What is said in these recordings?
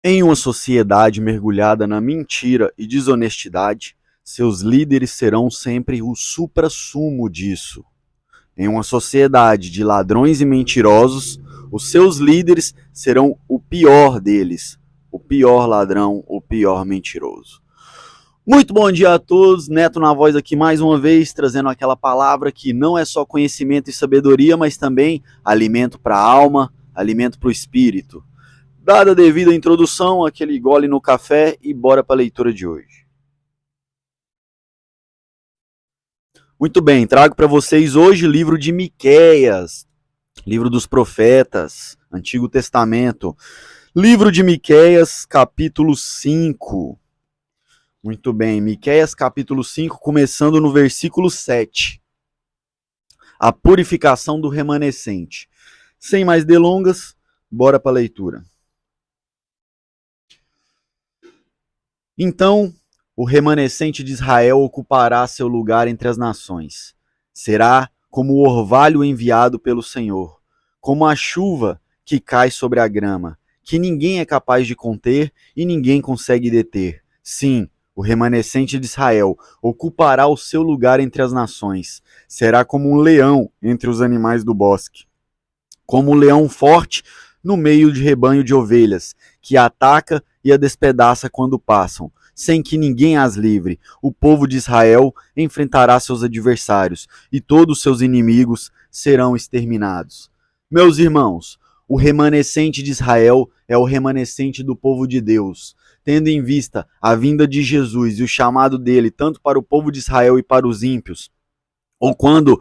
Em uma sociedade mergulhada na mentira e desonestidade, seus líderes serão sempre o suprassumo disso. Em uma sociedade de ladrões e mentirosos, os seus líderes serão o pior deles, o pior ladrão, o pior mentiroso. Muito bom dia a todos, Neto na voz aqui mais uma vez, trazendo aquela palavra que não é só conhecimento e sabedoria, mas também alimento para a alma, alimento para o espírito. Dada a devida introdução, aquele gole no café e bora para a leitura de hoje. Muito bem, trago para vocês hoje o livro de Miqueias, livro dos profetas, Antigo Testamento. Livro de Miqueias, capítulo 5. Muito bem, Miqueias, capítulo 5, começando no versículo 7. A purificação do remanescente. Sem mais delongas, bora para a leitura. Então, o remanescente de Israel ocupará seu lugar entre as nações. Será como o orvalho enviado pelo Senhor, como a chuva que cai sobre a grama, que ninguém é capaz de conter e ninguém consegue deter. Sim, o remanescente de Israel ocupará o seu lugar entre as nações. Será como um leão entre os animais do bosque, como um leão forte no meio de rebanho de ovelhas, que ataca e a despedaça quando passam, sem que ninguém as livre. O povo de Israel enfrentará seus adversários, e todos seus inimigos serão exterminados. Meus irmãos, o remanescente de Israel é o remanescente do povo de Deus. Tendo em vista a vinda de Jesus e o chamado dele, tanto para o povo de Israel e para os ímpios, ou quando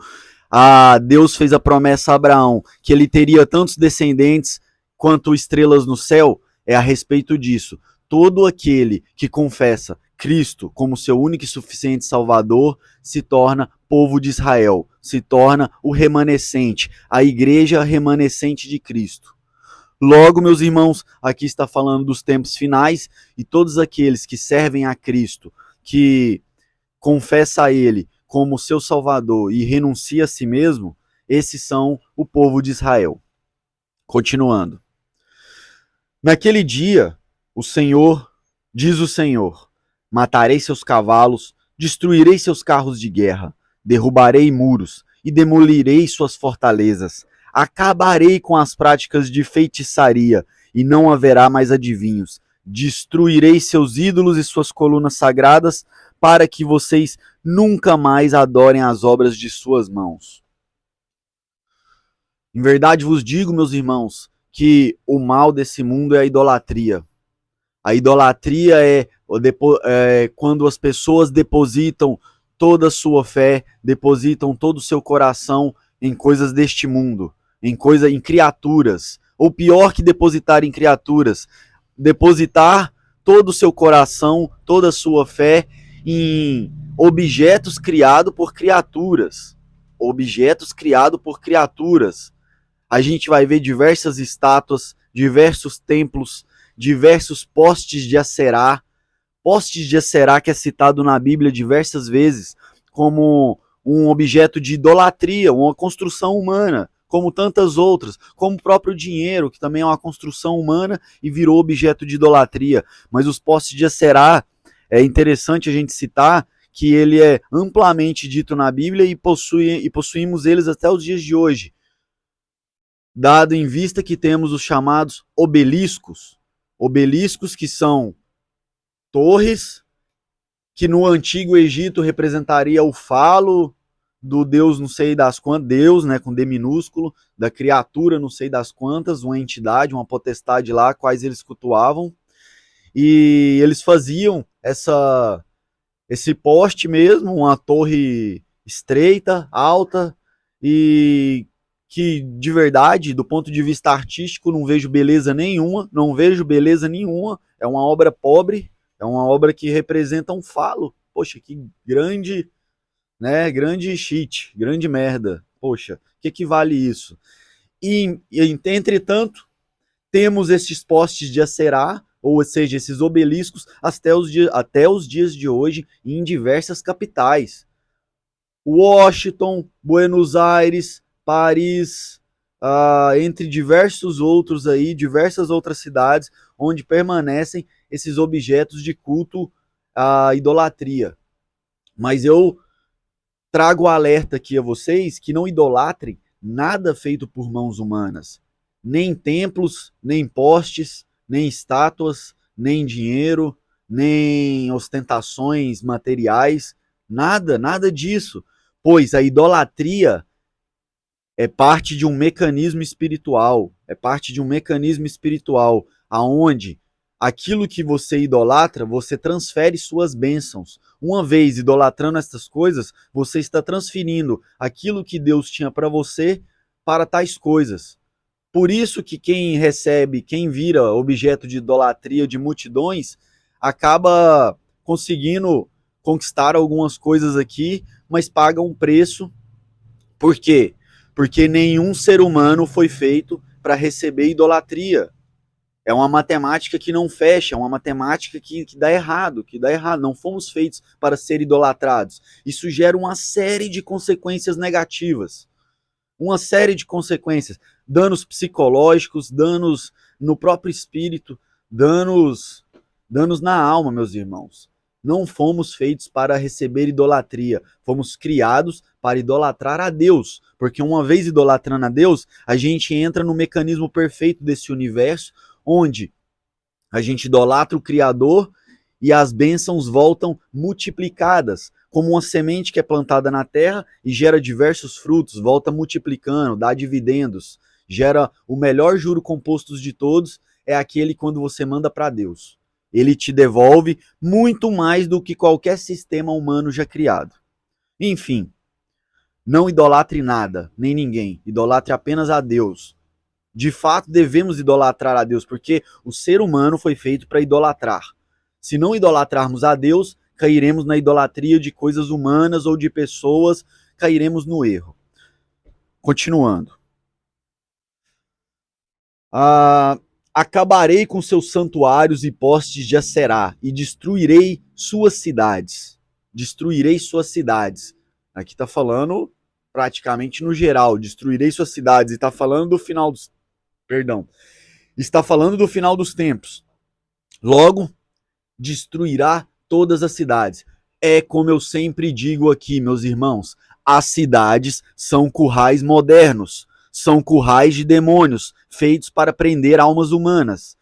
Deus fez a promessa a Abraão que ele teria tantos descendentes quanto estrelas no céu, é a respeito disso. Todo aquele que confessa Cristo como seu único e suficiente Salvador se torna povo de Israel, se torna o remanescente, a igreja remanescente de Cristo. Logo, meus irmãos, aqui está falando dos tempos finais e todos aqueles que servem a Cristo, que confessa a Ele como seu Salvador e renuncia a si mesmo, esses são o povo de Israel. Continuando. Naquele dia, diz o Senhor, matarei seus cavalos, destruirei seus carros de guerra, derrubarei muros e demolirei suas fortalezas, acabarei com as práticas de feitiçaria e não haverá mais adivinhos, destruirei seus ídolos e suas colunas sagradas para que vocês nunca mais adorem as obras de suas mãos. Em verdade vos digo, meus irmãos, que o mal desse mundo é a idolatria. A idolatria é quando as pessoas depositam toda a sua fé, depositam todo o seu coração em coisas deste mundo, em criaturas. Ou pior que depositar em criaturas, depositar todo o seu coração, toda a sua fé em objetos criados por criaturas. Objetos criados por criaturas. A gente vai ver diversas estátuas, diversos templos, diversos postes de Aserá. Postes de Aserá que é citado na Bíblia diversas vezes como um objeto de idolatria, uma construção humana, como tantas outras, como o próprio dinheiro, que também é uma construção humana e virou objeto de idolatria. Mas os postes de Aserá, é interessante a gente citar que ele é amplamente dito na Bíblia e possuímos eles até os dias de hoje. Dado em vista que temos os chamados obeliscos. Obeliscos que são torres que no Antigo Egito representaria o falo do Deus não sei das quantas, Deus, né, com D minúsculo, da criatura não sei das quantas, uma entidade, uma potestade lá, quais eles cultuavam. E eles faziam esse poste mesmo, uma torre estreita, alta, e que de verdade, do ponto de vista artístico, não vejo beleza nenhuma, é uma obra pobre, é uma obra que representa um falo. Poxa, que grande, né, grande cheat, grande merda. Poxa, o que vale isso? Entretanto, temos esses postes de Aserá, ou seja, esses obeliscos, até os dias de hoje, em diversas capitais. Washington, Buenos Aires, Paris, entre diversos outros aí, diversas outras cidades, onde permanecem esses objetos de culto à idolatria. Mas eu trago o alerta aqui a vocês que não idolatrem nada feito por mãos humanas. Nem templos, nem postes, nem estátuas, nem dinheiro, nem ostentações materiais, nada disso. Pois a idolatria é parte de um mecanismo espiritual, aonde aquilo que você idolatra, você transfere suas bênçãos. Uma vez idolatrando estas coisas, você está transferindo aquilo que Deus tinha para você para tais coisas. Por isso que quem recebe, quem vira objeto de idolatria de multidões, acaba conseguindo conquistar algumas coisas aqui, mas paga um preço. Por quê? Porque nenhum ser humano foi feito para receber idolatria. É uma matemática que não fecha, é uma matemática que dá errado, Não fomos feitos para ser idolatrados. Isso gera uma série de consequências negativas. Uma série de consequências. Danos psicológicos, danos no próprio espírito, danos na alma, meus irmãos. Não fomos feitos para receber idolatria. Fomos criados para idolatrar a Deus. Porque uma vez idolatrando a Deus, a gente entra no mecanismo perfeito desse universo, onde a gente idolatra o Criador e as bênçãos voltam multiplicadas, como uma semente que é plantada na terra e gera diversos frutos, volta multiplicando, dá dividendos, gera o melhor juro composto de todos, é aquele quando você manda para Deus. Ele te devolve muito mais do que qualquer sistema humano já criado. Enfim, não idolatre nada, nem ninguém, idolatre apenas a Deus. De fato, devemos idolatrar a Deus, porque o ser humano foi feito para idolatrar. Se não idolatrarmos a Deus, cairemos na idolatria de coisas humanas ou de pessoas, cairemos no erro. Continuando. Acabarei com seus santuários e postes de Aserá, e destruirei suas cidades. Destruirei suas cidades. Aqui está falando praticamente no geral, destruirei suas cidades, e está falando do final dos... Perdão. Está falando do final dos tempos. Logo, destruirá todas as cidades. É como eu sempre digo aqui, meus irmãos, as cidades são currais modernos, são currais de demônios, feitos para prender almas humanas.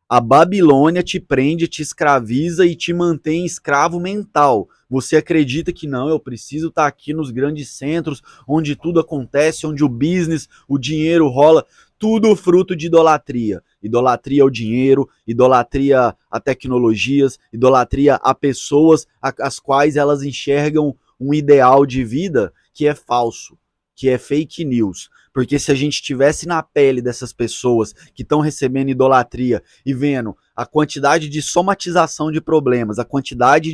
A Babilônia te prende, te escraviza e te mantém escravo mental. Você acredita que não, eu preciso estar aqui nos grandes centros, onde tudo acontece, onde o business, o dinheiro rola, tudo fruto de idolatria. Idolatria ao dinheiro, idolatria a tecnologias, idolatria a pessoas as quais elas enxergam um ideal de vida que é falso, que é fake news. Porque se a gente estivesse na pele dessas pessoas que estão recebendo idolatria e vendo a quantidade de somatização de problemas, a quantidade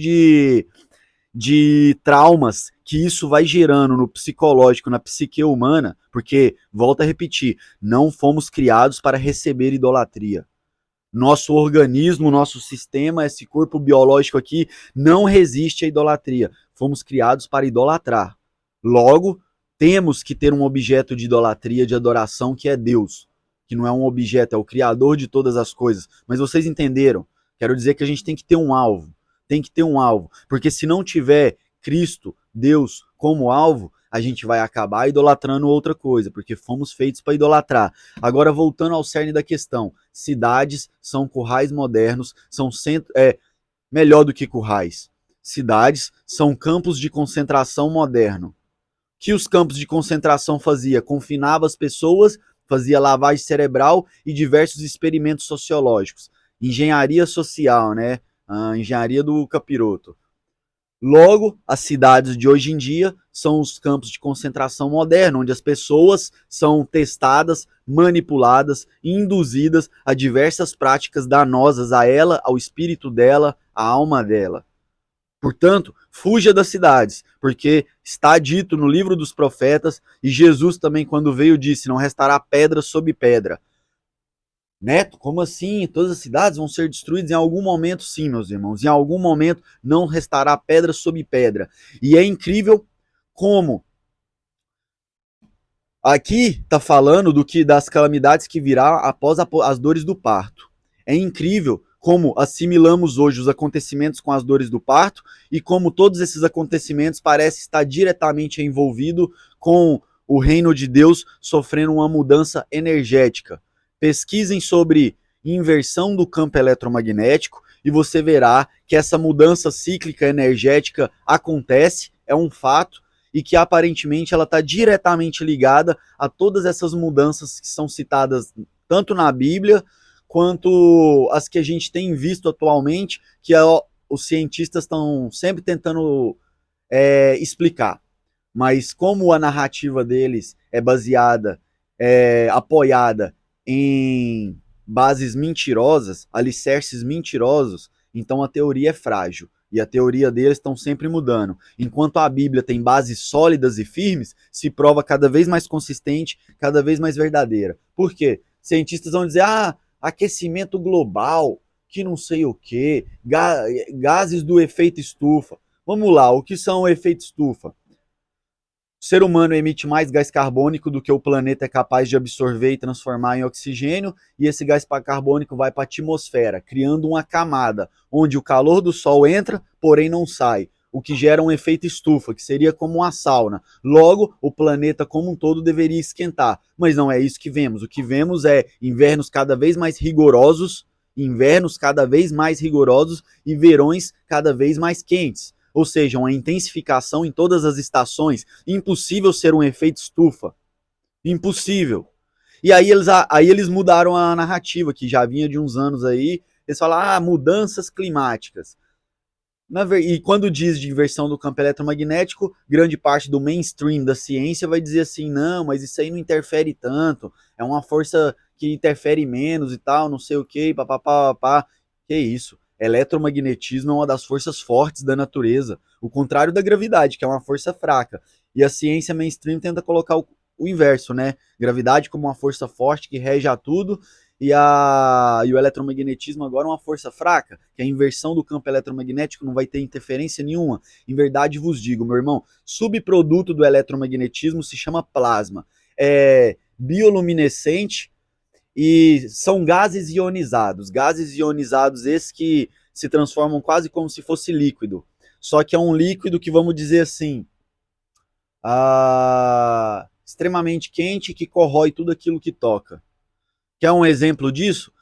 de traumas que isso vai gerando no psicológico, na psique humana, porque, volto a repetir, não fomos criados para receber idolatria. Nosso organismo, nosso sistema, esse corpo biológico aqui, não resiste à idolatria. Fomos criados para idolatrar. Logo, temos que ter um objeto de idolatria, de adoração, que é Deus. Que não é um objeto, é o Criador de todas as coisas. Mas vocês entenderam? Quero dizer que a gente tem que ter um alvo. Tem que ter um alvo. Porque se não tiver Cristo, Deus, como alvo, a gente vai acabar idolatrando outra coisa, porque fomos feitos para idolatrar. Agora, voltando ao cerne da questão, cidades são currais modernos, são melhor do que currais. Cidades são campos de concentração moderno. Que os campos de concentração fazia? Confinava as pessoas, fazia lavagem cerebral e diversos experimentos sociológicos. Engenharia social, né? A engenharia do capiroto. Logo, as cidades de hoje em dia são os campos de concentração modernos, onde as pessoas são testadas, manipuladas, induzidas a diversas práticas danosas a ela, ao espírito dela, à alma dela. Portanto, fuja das cidades, porque está dito no livro dos profetas, e Jesus também, quando veio, disse: não restará pedra sobre pedra. Neto, como assim? Todas as cidades vão ser destruídas em algum momento? Sim, meus irmãos, em algum momento não restará pedra sobre pedra. E é incrível como Aqui está falando das calamidades que virá após as dores do parto. É incrível como assimilamos hoje os acontecimentos com as dores do parto e como todos esses acontecimentos parecem estar diretamente envolvidos com o reino de Deus sofrendo uma mudança energética. Pesquisem sobre inversão do campo eletromagnético e você verá que essa mudança cíclica energética acontece, é um fato, e que aparentemente ela está diretamente ligada a todas essas mudanças que são citadas tanto na Bíblia quanto as que a gente tem visto atualmente, que os cientistas estão sempre tentando explicar. Mas como a narrativa deles é baseada, apoiada em bases mentirosas, alicerces mentirosos, então a teoria é frágil. E a teoria deles estão sempre mudando. Enquanto a Bíblia tem bases sólidas e firmes, se prova cada vez mais consistente, cada vez mais verdadeira. Por quê? Cientistas vão dizer, aquecimento global, que não sei o quê, gases do efeito estufa. Vamos lá, o que são o efeito estufa? O ser humano emite mais gás carbônico do que o planeta é capaz de absorver e transformar em oxigênio, e esse gás carbônico vai para a atmosfera, criando uma camada onde o calor do Sol entra, porém não sai, o que gera um efeito estufa, que seria como uma sauna. Logo, o planeta como um todo deveria esquentar, mas não é isso que vemos. O que vemos é invernos cada vez mais rigorosos e verões cada vez mais quentes. Ou seja, uma intensificação em todas as estações. Impossível ser um efeito estufa. Impossível. E aí eles mudaram a narrativa, que já vinha de uns anos aí. Eles falaram, mudanças climáticas. E quando diz de inversão do campo eletromagnético, grande parte do mainstream da ciência vai dizer assim, não, mas isso aí não interfere tanto. É uma força que interfere menos e tal, não sei o que, papapá. Que isso? Eletromagnetismo é uma das forças fortes da natureza, o contrário da gravidade, que é uma força fraca. E a ciência mainstream tenta colocar o inverso, né? Gravidade como uma força forte que rege a tudo, e o eletromagnetismo agora é uma força fraca, que a inversão do campo eletromagnético não vai ter interferência nenhuma. Em verdade vos digo, meu irmão, subproduto do eletromagnetismo se chama plasma. É bioluminescente, e são gases ionizados esses que se transformam quase como se fosse líquido. Só que é um líquido que, vamos dizer assim, extremamente quente, que corrói tudo aquilo que toca. Quer um exemplo disso?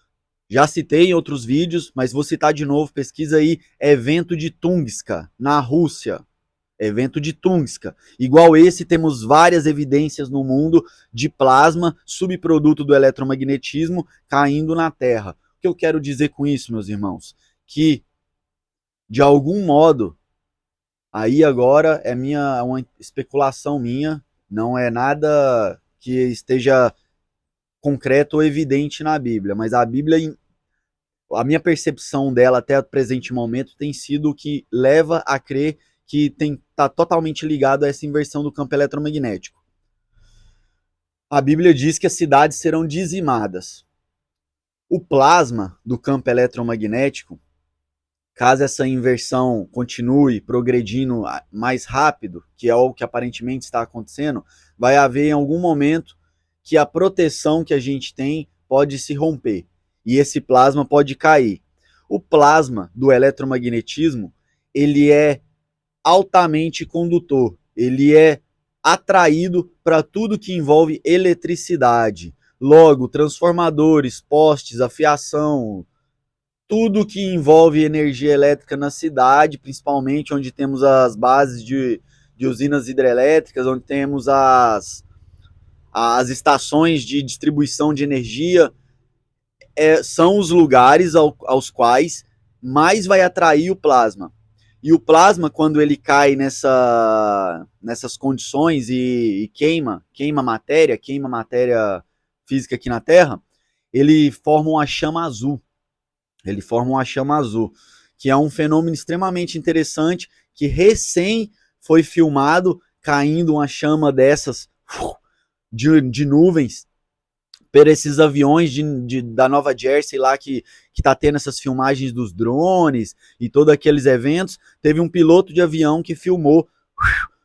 Já citei em outros vídeos, mas vou citar de novo, pesquisa aí, evento de Tunguska, na Rússia. Evento de Tunguska. Igual esse, temos várias evidências no mundo de plasma, subproduto do eletromagnetismo, caindo na Terra. O que eu quero dizer com isso, meus irmãos? Que, de algum modo, aí agora é uma especulação minha, não é nada que esteja concreto ou evidente na Bíblia, mas a Bíblia, a minha percepção dela até o presente momento tem sido o que leva a crer que está totalmente ligado a essa inversão do campo eletromagnético. A Bíblia diz que as cidades serão dizimadas. O plasma do campo eletromagnético, caso essa inversão continue progredindo mais rápido, que é o que aparentemente está acontecendo, vai haver em algum momento que a proteção que a gente tem pode se romper e esse plasma pode cair. O plasma do eletromagnetismo, ele é altamente condutor, ele é atraído para tudo que envolve eletricidade. Logo, transformadores, postes, a fiação, tudo que envolve energia elétrica na cidade, principalmente onde temos as bases de usinas hidrelétricas, onde temos as estações de distribuição de energia, são os lugares aos quais mais vai atrair o plasma. E o plasma, quando ele cai nessas condições e queima matéria física aqui na Terra, ele forma uma chama azul. Que é um fenômeno extremamente interessante, que recém foi filmado caindo uma chama dessas de nuvens por esses aviões da Nova Jersey lá que tá tendo essas filmagens dos drones e todos aqueles eventos. Teve um piloto de avião que filmou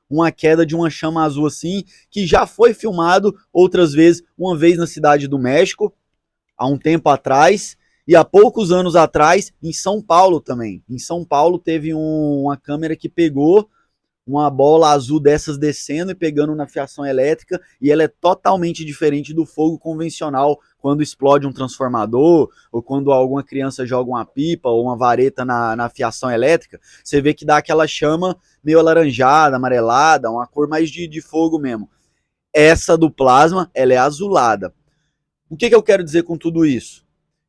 uma queda de uma chama azul assim, que já foi filmado outras vezes, uma vez na cidade do México, há um tempo atrás, e há poucos anos atrás, em São Paulo também. Em São Paulo teve uma câmera que pegou uma bola azul dessas descendo e pegando na fiação elétrica, e ela é totalmente diferente do fogo convencional, quando explode um transformador, ou quando alguma criança joga uma pipa ou uma vareta na fiação elétrica, você vê que dá aquela chama meio alaranjada, amarelada, uma cor mais de fogo mesmo. Essa do plasma, ela é azulada. O que eu quero dizer com tudo isso?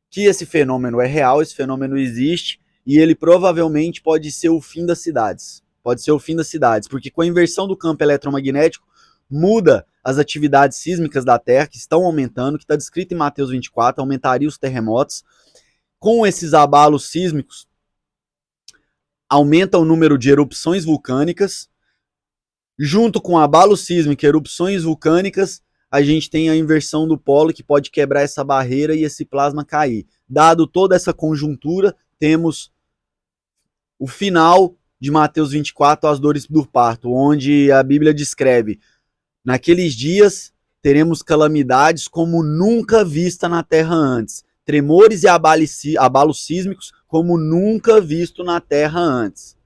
Que esse fenômeno é real, esse fenômeno existe, e ele provavelmente pode ser o fim das cidades. Pode ser o fim das cidades, porque com a inversão do campo eletromagnético, muda as atividades sísmicas da Terra, que estão aumentando, que está descrito em Mateus 24, aumentaria os terremotos. Com esses abalos sísmicos, aumenta o número de erupções vulcânicas. Junto com abalo sísmico e erupções vulcânicas, a gente tem a inversão do polo, que pode quebrar essa barreira e esse plasma cair. Dado toda essa conjuntura, temos o final de Mateus 24, as dores do parto, onde a Bíblia descreve: naqueles dias teremos calamidades como nunca vista na terra antes, tremores e abalos sísmicos como nunca visto na terra antes.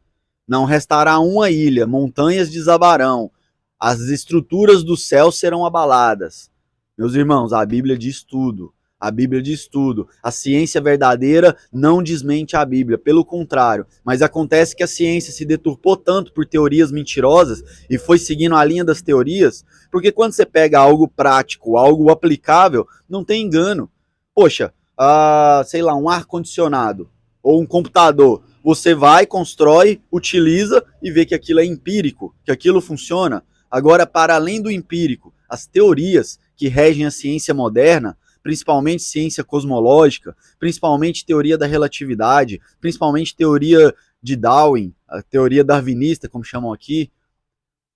Não restará uma ilha, montanhas desabarão, as estruturas do céu serão abaladas. Meus irmãos, a Bíblia diz tudo. A Bíblia diz tudo. A ciência verdadeira não desmente a Bíblia, pelo contrário. Mas acontece que a ciência se deturpou tanto por teorias mentirosas e foi seguindo a linha das teorias, porque quando você pega algo prático, algo aplicável, não tem engano. Poxa, sei lá, um ar-condicionado ou um computador. Você vai, constrói, utiliza e vê que aquilo é empírico, que aquilo funciona. Agora, para além do empírico, as teorias que regem a ciência moderna, principalmente ciência cosmológica, principalmente teoria da relatividade, principalmente teoria de Darwin, a teoria darwinista, como chamam aqui,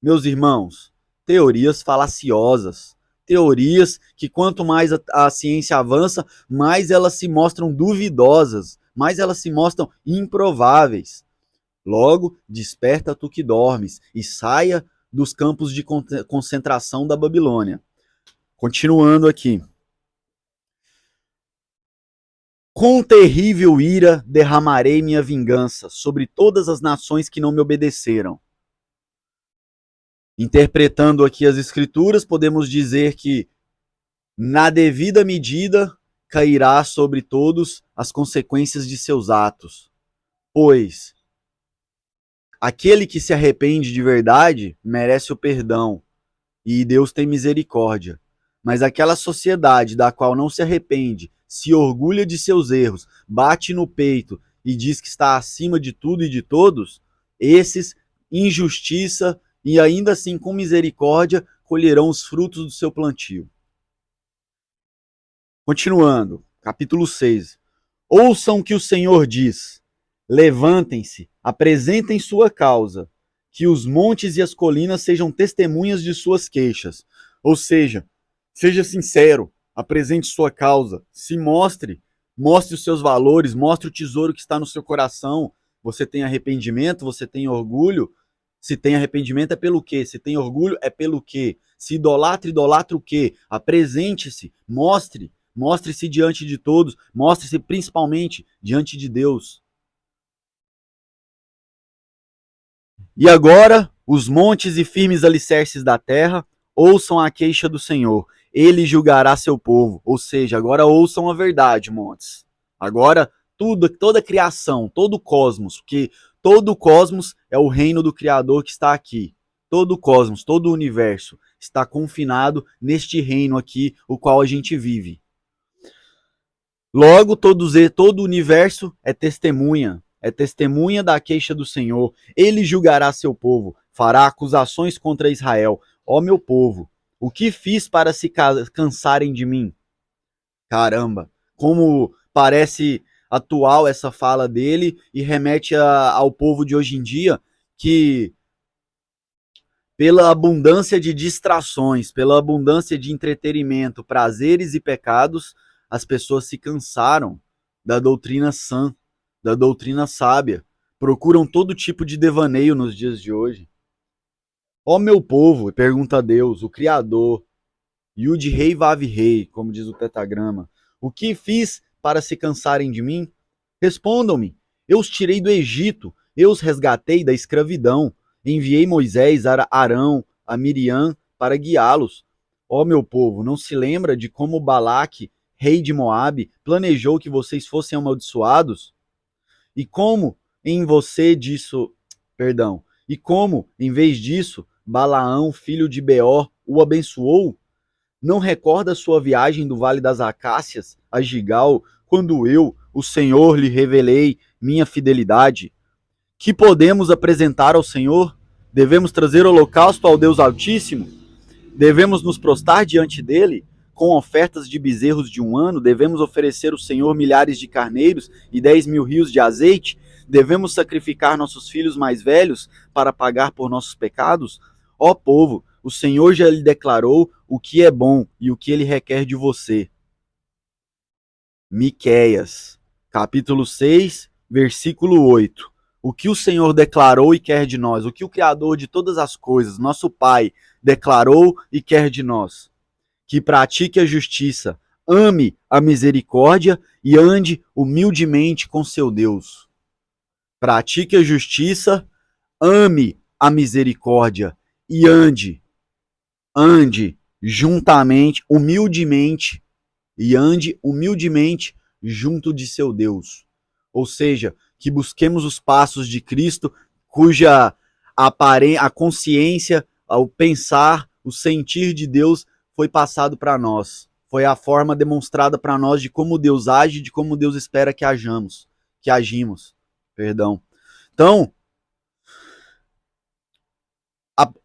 meus irmãos, teorias falaciosas, teorias que quanto mais a ciência avança, mais elas se mostram duvidosas, mais elas se mostram improváveis. Logo, desperta tu que dormes e saia dos campos de concentração da Babilônia. Continuando aqui. Com terrível ira derramarei minha vingança sobre todas as nações que não me obedeceram. Interpretando aqui as escrituras, podemos dizer que na devida medida cairá sobre todos as consequências de seus atos. Pois aquele que se arrepende de verdade merece o perdão, e Deus tem misericórdia. Mas aquela sociedade da qual não se arrepende, se orgulha de seus erros, bate no peito e diz que está acima de tudo e de todos, esses, injustiça e ainda assim com misericórdia, colherão os frutos do seu plantio. Continuando, capítulo 6. Ouçam o que o Senhor diz. Levantem-se, apresentem sua causa, que os montes e as colinas sejam testemunhas de suas queixas. Ou seja, seja sincero, apresente sua causa, se mostre, mostre os seus valores, mostre o tesouro que está no seu coração. Você tem arrependimento, você tem orgulho. Se tem arrependimento é pelo quê? Se tem orgulho é pelo quê? Se idolatra, idolatra o quê? Apresente-se, mostre, mostre-se diante de todos, mostre-se principalmente diante de Deus. E agora, os montes e firmes alicerces da terra, ouçam a queixa do Senhor. Ele julgará seu povo. Ou seja, agora ouçam a verdade, montes. Agora, toda a criação, todo o cosmos, porque todo o cosmos é o reino do Criador que está aqui. Todo o cosmos, todo o universo está confinado neste reino aqui, o qual a gente vive. Logo, todo o universo é testemunha da queixa do Senhor. Ele julgará seu povo, fará acusações contra Israel. Ó meu povo, o que fiz para se cansarem de mim? Caramba, como parece atual essa fala dele e remete ao povo de hoje em dia, que pela abundância de distrações, pela abundância de entretenimento, prazeres e pecados, as pessoas se cansaram da doutrina sã, da doutrina sábia. Procuram todo tipo de devaneio nos dias de hoje. Ó meu povo, pergunta a Deus, o Criador, Yud Rei Vav Rei, como diz o tetragrama, o que fiz para se cansarem de mim? Respondam-me, eu os tirei do Egito, eu os resgatei da escravidão, enviei Moisés, Arão, a Miriam para guiá-los. Ó meu povo, não se lembra de como Balaque, rei de Moabe, planejou que vocês fossem amaldiçoados? E como em você disso, perdão, e como, em vez disso, Balaão, filho de Beor, o abençoou? Não recorda sua viagem do Vale das Acácias a Gigal, quando eu, o Senhor, lhe revelei minha fidelidade? Que podemos apresentar ao Senhor? Devemos trazer holocausto ao Deus Altíssimo? Devemos nos prostrar diante dele? Com ofertas de bezerros de um ano, devemos oferecer ao Senhor milhares de carneiros e 10.000 rios de azeite? Devemos sacrificar nossos filhos mais velhos para pagar por nossos pecados? Ó povo, o Senhor já lhe declarou o que é bom e o que ele requer de você. Miqueias, capítulo 6, versículo 8. O que o Senhor declarou e quer de nós, o que o Criador de todas as coisas, nosso Pai, declarou e quer de nós. Que pratique a justiça, ame a misericórdia e ande humildemente com seu Deus. Pratique a justiça, ame a misericórdia e ande juntamente, humildemente, e ande humildemente junto de seu Deus. Ou seja, que busquemos os passos de Cristo, cuja a consciência, o pensar, o sentir de Deus foi passado para nós. Foi a forma demonstrada para nós de como Deus age, de como Deus espera que agimos. Perdão. Então,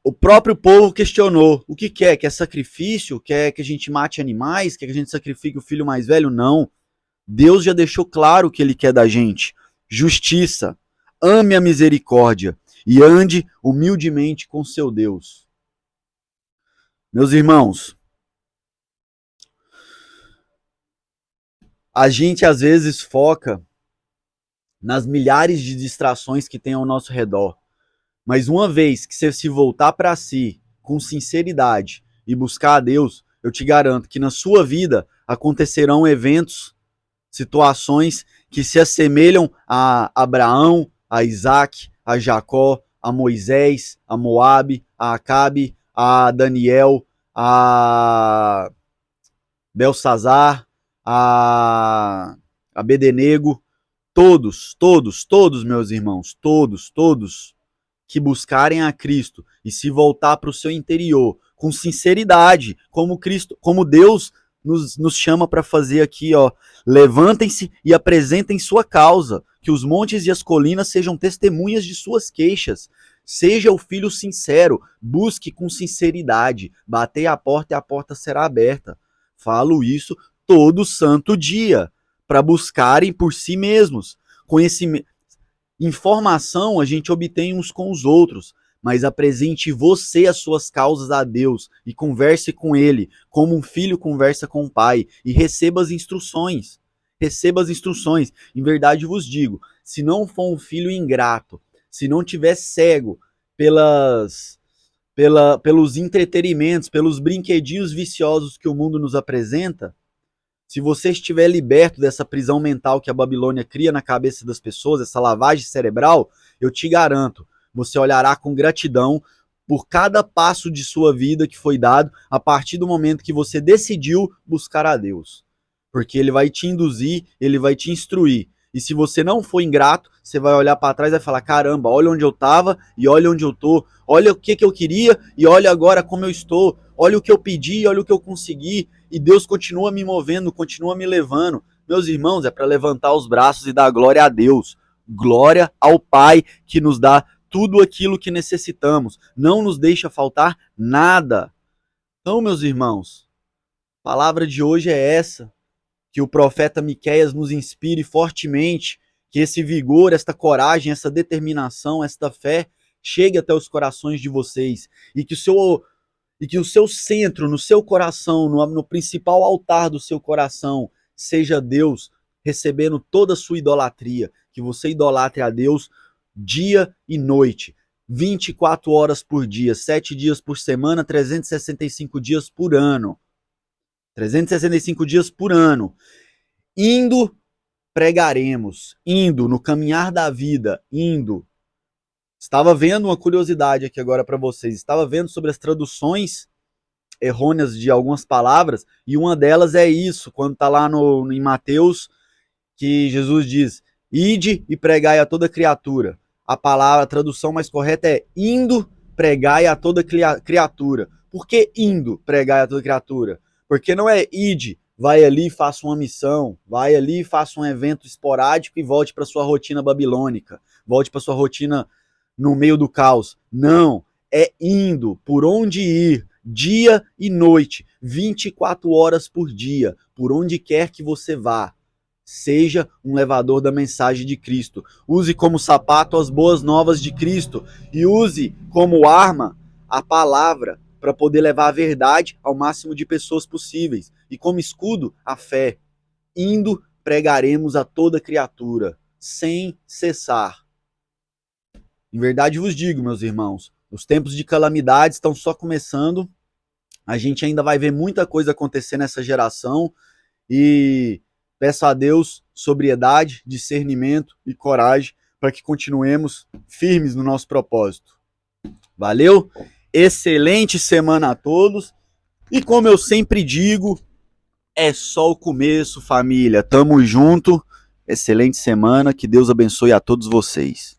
o próprio povo questionou: o que quer? Quer sacrifício? Quer que a gente mate animais? Quer que a gente sacrifique o filho mais velho? Não. Deus já deixou claro o que ele quer da gente: justiça, ame a misericórdia e ande humildemente com seu Deus. Meus irmãos, a gente às vezes foca nas milhares de distrações que tem ao nosso redor. Mas uma vez que você se voltar para si com sinceridade e buscar a Deus, eu te garanto que na sua vida acontecerão eventos, situações que se assemelham a Abraão, a Isaac, a Jacó, a Moisés, a Moabe, a Acabe, a Daniel, a Belsazar, a Abednego, todos, meus irmãos, todos que buscarem a Cristo e se voltar para o seu interior com sinceridade, como Cristo, como Deus nos chama para fazer aqui, ó. Levantem-se e apresentem sua causa, que os montes e as colinas sejam testemunhas de suas queixas. Seja o filho sincero, busque com sinceridade, batei a porta e a porta será aberta. Falo isso todo santo dia, para buscarem por si mesmos. Conhecimento, informação a gente obtém uns com os outros, mas apresente você as suas causas a Deus e converse com ele, como um filho conversa com o pai, e receba as instruções. Receba as instruções. Em verdade vos digo, se não for um filho ingrato, se não tiver cego pelos entretenimentos, pelos brinquedinhos viciosos que o mundo nos apresenta, se você estiver liberto dessa prisão mental que a Babilônia cria na cabeça das pessoas, essa lavagem cerebral, eu te garanto, você olhará com gratidão por cada passo de sua vida que foi dado a partir do momento que você decidiu buscar a Deus. Porque ele vai te induzir, ele vai te instruir. E se você não for ingrato, você vai olhar para trás e vai falar: caramba, olha onde eu estava e olha onde eu estou. Olha o que eu queria e olha agora como eu estou. Olha o que eu pedi, olha o que eu consegui. E Deus continua me movendo, continua me levando. Meus irmãos, é para levantar os braços e dar glória a Deus. Glória ao Pai que nos dá tudo aquilo que necessitamos. Não nos deixa faltar nada. Então, meus irmãos, a palavra de hoje é essa. Que o profeta Miqueias nos inspire fortemente, que esse vigor, esta coragem, essa determinação, esta fé chegue até os corações de vocês e que o seu centro, no seu coração, no principal altar do seu coração, seja Deus recebendo toda a sua idolatria, que você idolatre a Deus dia e noite, 24 horas por dia, 7 dias por semana, 365 dias por ano. 365 dias por ano. Indo, pregaremos. Indo, no caminhar da vida. Indo. Estava vendo uma curiosidade aqui agora para vocês. Estava vendo sobre as traduções errôneas de algumas palavras, e uma delas é isso, quando está lá em Mateus, que Jesus diz, ide e pregai a toda criatura. A tradução mais correta é indo, pregai a toda criatura. Por que indo, pregai a toda criatura? Porque não é ide, vai ali e faça uma missão, vai ali e faça um evento esporádico e volte para sua rotina babilônica, volte para sua rotina no meio do caos. Não, é indo, por onde ir, dia e noite, 24 horas por dia, por onde quer que você vá. Seja um levador da mensagem de Cristo. Use como sapato as boas novas de Cristo e use como arma a palavra para poder levar a verdade ao máximo de pessoas possíveis. E como escudo, a fé. Indo, pregaremos a toda criatura, sem cessar. Em verdade vos digo, meus irmãos, os tempos de calamidade estão só começando. A gente ainda vai ver muita coisa acontecer nessa geração e peço a Deus sobriedade, discernimento e coragem para que continuemos firmes no nosso propósito. Valeu? Excelente semana a todos. E como eu sempre digo, é só o começo, família. Tamo junto. Excelente semana. Que Deus abençoe a todos vocês.